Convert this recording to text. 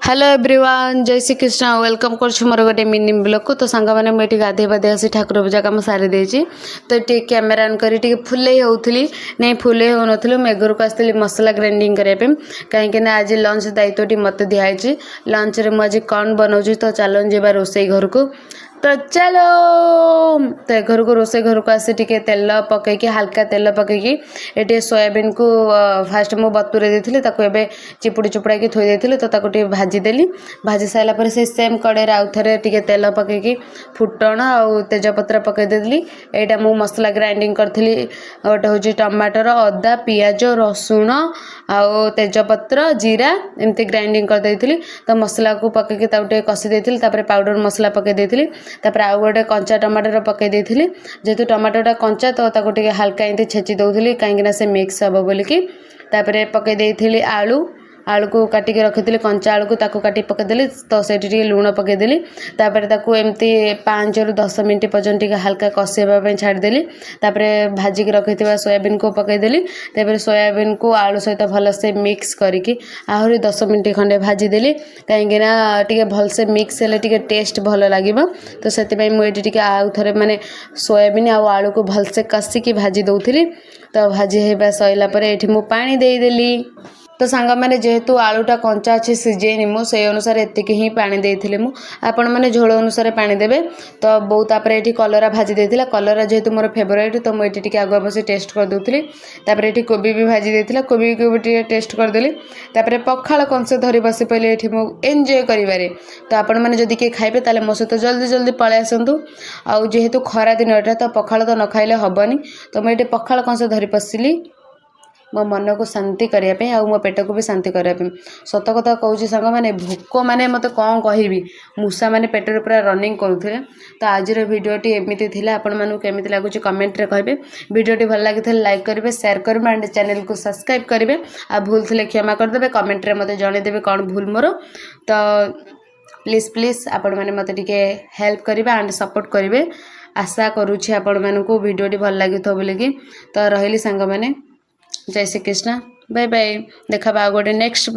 Hello everyone, जय Shri Krishna. Welcome कर मोर गोटे मिनी ब्लॉग को। तो सांग मैंने मुझे गाधे बाधे आसी ठाकुर पूजा कम सारी देती। तो ये कैमेरा ऑन करी फुले होती नहीं फुले हो नी मुझे घर को आसती मसला ग्राइंडिंग करने कहीं आज लंच दायित्व मत दिखाई। लंच रे मुझे कौन बनाऊँ तो चलन जा रोसे घर को। तो चलो तो घर को रोसे घर को आसी टे तेल पकईकि हल्का तेल पकईकि ये सोयाबीन को फास्ट मु बतुरे देती एवं चिपुड़ी चुपड़ाई थोई देती तो ताको भाजीदेली। भाजी सारा पर से सेम कड़े आउ थे टे तेल पकईकि फुटण आउ तेजपत्र पकईदेली। यहाँ मु मसला ग्राइंडिंग करी गोटे हूँ टमाटर अदा पियाज रसुण आउ तेजपत्र जीरा एमती ग्राइंडिंग करदेली। तो मसला को पकईकि कषि देती पाउडर मसला पकईदेली। तापर आउ गोटे कंचा टमाटर पकई देथिली। जेहेतु टमाटोटा कंचा तो ताको टिके हल्का एंती छेची दउथिली काहेकि से मिक्स हबो बोलिकी। तापर पकई देथिली आलू आलू को काटिक रखी कंचा आलू को ताको काटी पकईदेली। तो से लुण पकईदेली। तापर ताको एमती 5 ରୁ 10 मिनट पर्यंत हल्का कषाइबा छाड़देली। तापर भाजिक रखी सोयाबीन को पकईदेली। तापर सोयाबीन को आलू सहित भलसे मिक्स करिकी आहरी 10 मिनट खंडे भाजीदेली कहीं भलसे मिक्स हेल्ले टे टेस्ट भल लगे। तो से मुझे आउ थे माने सोयाबीन आउ आलू को भलसे कषिकी भाजी दउथिली। तो भाजी होगा सैला पर ये मु पानी देदेली। तो सांग मैंने जेहेतु आलूटा कंचा अच्छे सीझेनी मुझे अनुसार एतिक ही पानी देती मु आपण मैंने झोल अनुसार पानी देवे। तो बहुत तापर ये कलरा भाजी देती कलरा जेहेतु मोर फेवरेट तो मुझे टे आगुआ बस टेस्ट करदे। तापर ये कोबी भी भाजी देती कोबी को भी टेस्ट करदेली। तापर पखाल कंसे धरी बसी पड़े ये मुझे एंजॉय करें। तो आपण मैंने जदि किए खाइबे ताले मो सहित जल्दी जल्दी पलि आसतु। आउ जेहेतु खरा दिन एटा तो पखाल तो न खाइले हेनी। तो मुझे पखाल कंसे धरी पशिली मो मन को शांति करने आ मो पेट को भी शांति करने। सत कथा कहूँ सांग मैंने भोक मैंने मत कौन कहि मूषा मैंने पेटर पूरा रनिंग करुले। तो आज भिडियोटी एमती थी आपण मानू केमी लगुच कमेंट रे कहे। भिडियोटी भल लगी लाइक करेंगे शेयर करेंगे एंड चैनल को सब्सक्राइब करेंगे। आ भूल थे क्षमा करदे कमेंट रे मत जनईदेवे कौन भूल मोर। तो प्लीज प्लीज आपण मैंने मत टिके हेल्प करेंगे एंड सपोर्ट करेंगे। आशा करुँची आपण मानू भिडियोटी भल लगी बोलिकी। तो रही सांग मैंने जय श्री कृष्ण बाय बाय। देखा गोटे नेक्स्ट